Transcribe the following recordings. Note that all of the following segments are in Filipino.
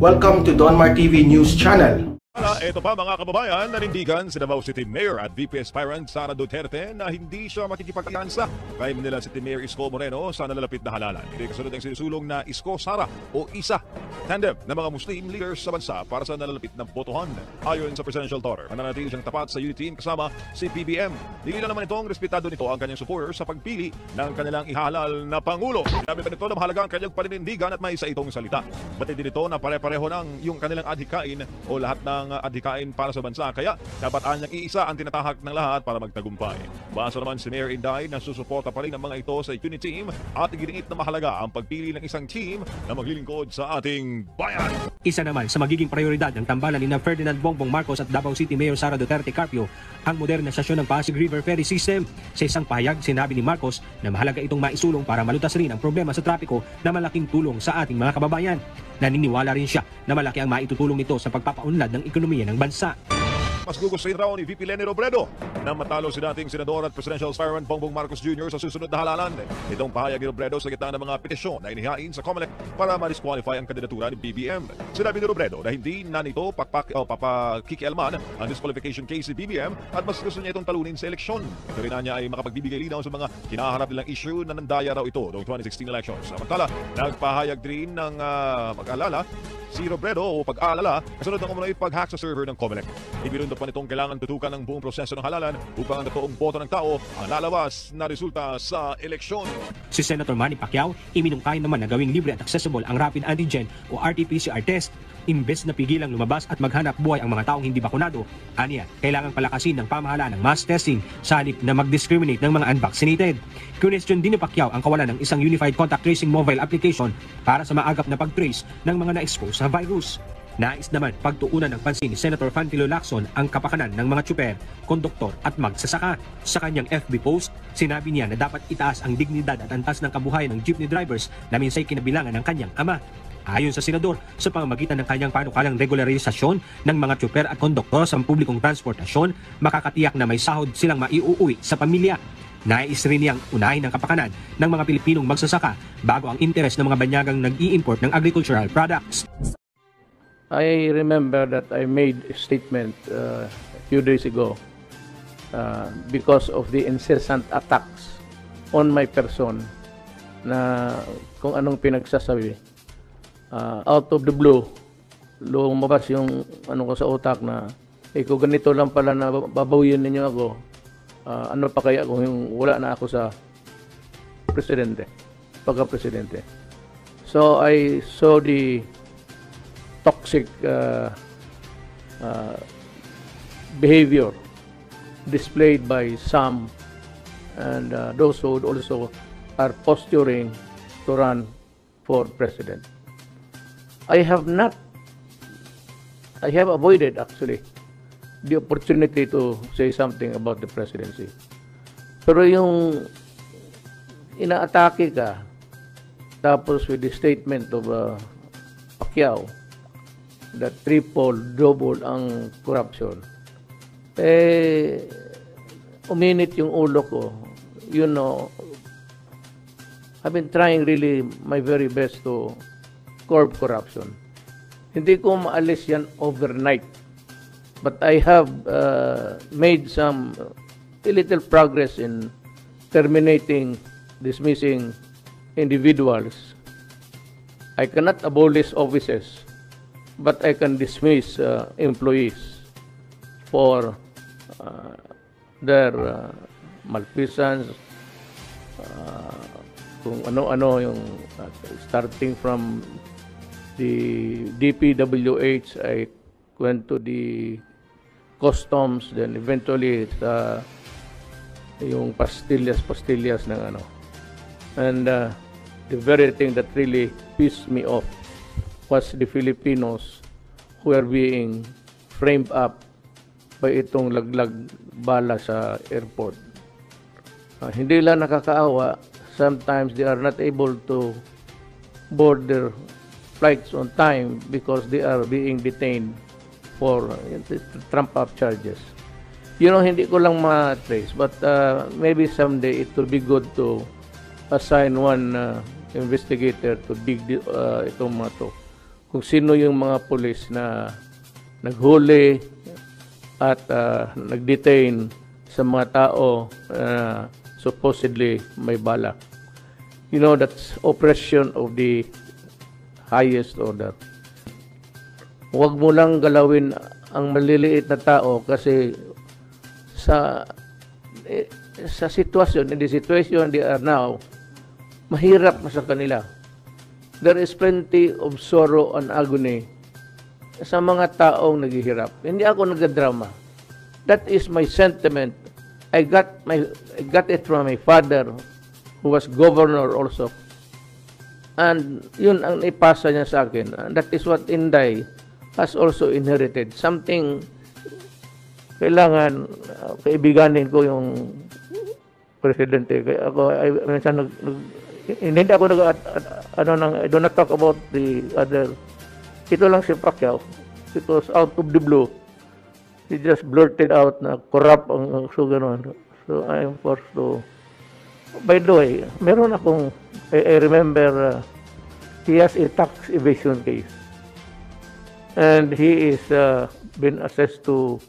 Welcome to Donmar TV News Channel. Ito pa mga kababayan, nanindigan si Davao City Mayor at VP aspirant Sara Duterte na hindi siya makikipag-alyansa kay Manila City Mayor Isko Moreno sa nalalapit na halalan. Hindi kasunod ang sinusulong na Isko Sara o ISA, tandem ng mga Muslim leaders sa bansa para sa nalalapit na botohan. Ayon sa presidential daughter, mananatili siyang tapat sa unity team kasama si PBM. Nilila naman itong respetado nito ang kanyang supporters sa pagpili ng kanilang ihalal na Pangulo. Sinabi pa nito na mahalaga ang kanyang paninindigan at may isa itong salita. Batid din ito na pare-pareho ng yung kanilang adhikain o lahat ng adhikain para sa bansa, kaya dapat anyang iisa ang tinatahak ng lahat para magtagumpay. Basta naman si Mayor Inday na susuporta pa rin ng mga ito sa unity team at iginiit na mahalaga ang pagpili ng isang team na maglilingkod sa ating bayan. Isa naman sa magiging prioridad ng tambalan ni Ferdinand Bongbong Marcos at Davao City Mayor Sara Duterte Carpio ang modernisasyon ng Pasig River Ferry System. Sa isang pahayag, sinabi ni Marcos na mahalaga itong maisulong para malutas rin ang problema sa trapiko na malaking tulong sa ating mga kababayan. Naniniwala rin siya na malaki ang maitutulong nito sa pagpapaunlad ng ekonomiya ng bansa. Mas gugustuhin raw ni VP Leni Robredo na matalo si dating senador at presidential aspirant Bongbong Marcos Jr. sa susunod na halalan. Itong pahayag ni Robredo sa gitna ng mga petisyon na inihain sa COMELEC para ma-disqualify ang kandidatura ni BBM. Sinabi ni Robredo na hindi na nito papakikialman ang disqualification case ni BBM at mas gusto niya itong talunin sa eleksyon. Ito rin niya ay makapagbibigay linaw sa mga kinaharap nilang issue na nandaya raw ito noong 2016 elections. Samantala, nagpahayag din ng pag-alala si Robredo o pag-aalala kasunod ng umunoy pag-hack sa server ng COMELEC. Ibinundo pa nitong kailangan tutukan ng buong proseso ng halalan upang ang totoong boto ng tao ang lalabas na resulta sa eleksyon. Si Senator Manny Pacquiao, iminungkay naman na gawing libre at accessible ang rapid antigen o RT-PCR test. Imbes na pigilang lumabas at maghanap buhay ang mga taong hindi bakunado, aniya, kailangang palakasin ng pamahalaan ng mass testing sa halip na mag-discriminate ng mga unvaccinated. Question din ni Pacquiao ang kawalan ng isang Unified Contact Tracing mobile application para sa maagap na pag-trace ng mga na-expose sa virus. Nais naman pagtuunan ng pansin ni Senator Fantilo Lacson ang kapakanan ng mga tsuper, konduktor at magsasaka. Sa kanyang FB post, sinabi niya na dapat itaas ang dignidad at antas ng kabuhayan ng jeepney drivers na minsay kinabilangan ng kanyang ama. Ayon sa senador, sa pamamagitan ng kanyang panukalang regularisasyon ng mga tsuper at konduktor sa publikong transportasyon, makakatiyak na may sahod silang maiuuwi sa pamilya. Nais rin niyang unahin ang kapakanan ng mga Pilipinong magsasaka bago ang interes ng mga banyagang nag-i-import ng agricultural products. I remember that I made a statement a few days ago because of the incessant attacks on my person na kung anong pinagsasabi. Out of the blue, lumabas yung ano ko sa utak na kung ganito lang pala na babawiin ninyo ako, ano pa kaya kung wala na ako sa pagka-presidente. So I saw the toxic behavior displayed by some and those who also are posturing to run for president. I have avoided actually the opportunity to say something about the presidency. Pero yung inaatake ka, tapos with the statement of Pacquiao, that triple, double ang corruption, uminit yung ulo ko. You know, I've been trying really my very best to curb corruption. Hindi ko maalis yan overnight. But I have made some a little progress in terminating, dismissing individuals. I cannot abolish offices, but I can dismiss employees for their malfeasance, kung ano-ano yung starting from the DPWH, I went to the customs, then eventually yung pastillas ng ano. And the very thing that really pissed me off was the Filipinos who are being framed up by itong laglag bala sa airport. Hindi lang nakakaawa, sometimes they are not able to board their flights on time because they are being detained for trump-up charges. You know, hindi ko lang ma-trace, but maybe someday it will be good to assign one investigator to dig itong mga to. kung sino yung mga pulis na naghuli at nag-detain sa mga tao supposedly may balak. You know, that's oppression of the highest order. Huwag mo lang galawin ang maliliit na tao kasi sa sitwasyon, in the situation they are now, mahirap na sa kanila. There is plenty of sorrow and agony sa mga taong naghihirap. Hindi ako nagdadrama. That is my sentiment. I got it from my father who was governor also. And yun ang ipasa niya sa akin. And that is what Inday has also inherited. Something kailangan kaibiganin ko yung presidente. Kaya ako, minsan hindi ako I do not talk about the other. Ito lang si Pacquiao. It was out of the blue. He just blurted out na corrupt ang so gano'n. So I am forced to. By the way, meron akong, I remember, he has a tax evasion case. And he is been assessed to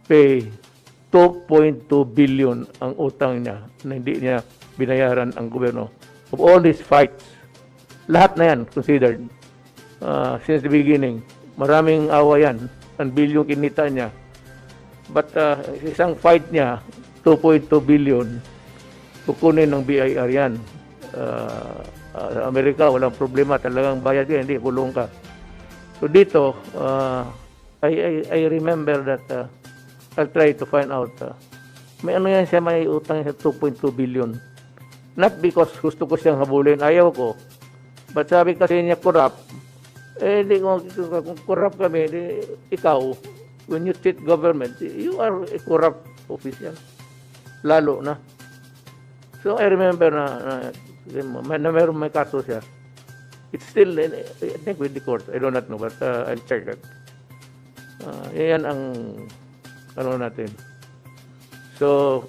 pay 2.2 billion ang utang niya na hindi niya binayaran ang gobyerno. Of all these fights, lahat na yan considered since the beginning. Maraming awa yan. Ang bilyong kinita niya. But isang fight niya, 2.2 billion, kukunin ng BIR yan. Sa Amerika, walang problema. Talagang bayad ka, hindi, kulong ka. So dito, I remember that I'll try to find out. May ano yan siya, may utang siya 2.2 billion. Not because gusto ko siyang habulin, ayaw ko. But sabi kasi niya corrupt. Hindi kung corrupt kami, ikaw, when you cheat government, you are a corrupt official. Lalo na. So I remember na meron may kaso siya. It's still, I think, with the court. I do not know, but I'll check that. Yan ang ano natin. So,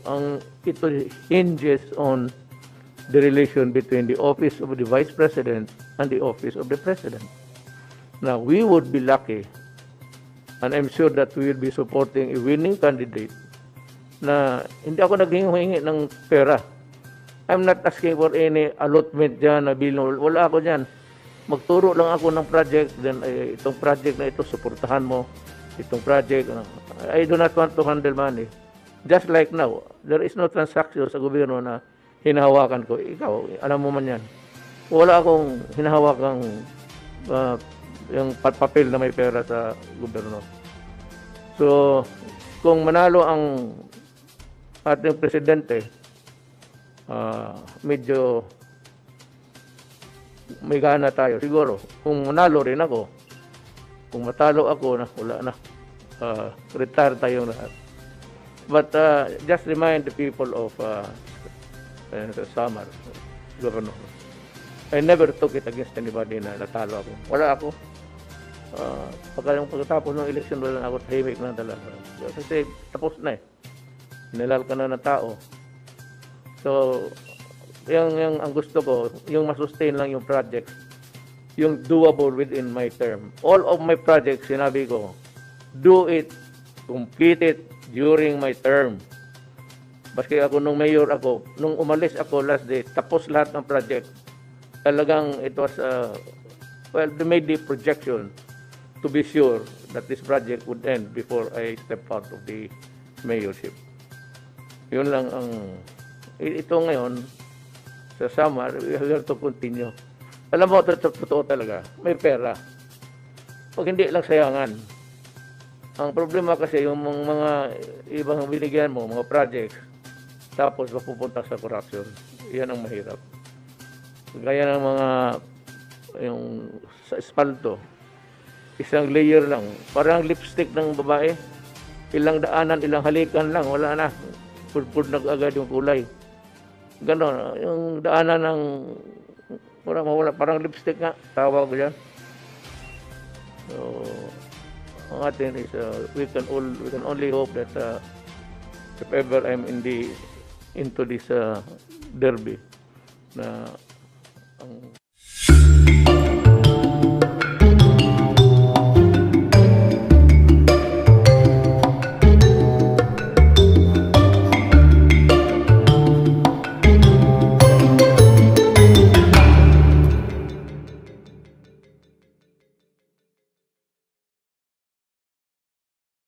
ito hinges on the relation between the office of the Vice President and the office of the President. Now, we would be lucky, and I'm sure that we will be supporting a winning candidate na hindi ako naghingi ng pera. I'm not asking for any allotment dyan na bilang. Wala ako dyan. Magturo lang ako ng project, then itong project na ito, suportahan mo. Itong project, I do not want to handle money. Just like now, there is no transaction sa gobyerno na hinahawakan ko. Ikaw, alam mo man yan. Wala akong hinahawakang yung papel na may pera sa gobyerno. So, kung manalo ang ating presidente, medyo may gana tayo. Siguro, kung manalo rin ako, kung matalo ako, wala na. Retire tayong lahat. But just remind the people of Samar, Governor. I never took it against anybody na natalo ako. Wala ako. Pagkatapos ng election, wala na ako, tahimik na talaga. Kasi tapos na eh. Nilal ka na ng tao. So, yung ang gusto ko, yung masustain lang yung project, yung doable within my term. All of my projects, sinabi ko, do it, complete it during my term. Baski ako nung mayor ako, nung umalis ako last day, tapos lahat ng project. Talagang it was, well, they made the projection to be sure that this project would end before I step out of the mayorship. Yun lang ang, ito ngayon, sa Samar, we have to continue. Alam mo, totoo talaga, may pera. Pag hindi lang sayangan. Ang problema kasi, yung mga ibang binigyan mo, mga projects, tapos mapupunta sa corruption. Yan ang mahirap. Gaya ng mga, yung sa espalto, isang layer lang, parang lipstick ng babae, ilang daanan, ilang halikan lang, wala na, purpur na agad yung kulay. Ganon, yung daanan ng parang lipstick nga, tawag ko dyan. So, ang atin is, we can only hope that if ever I'm into this derby, na ang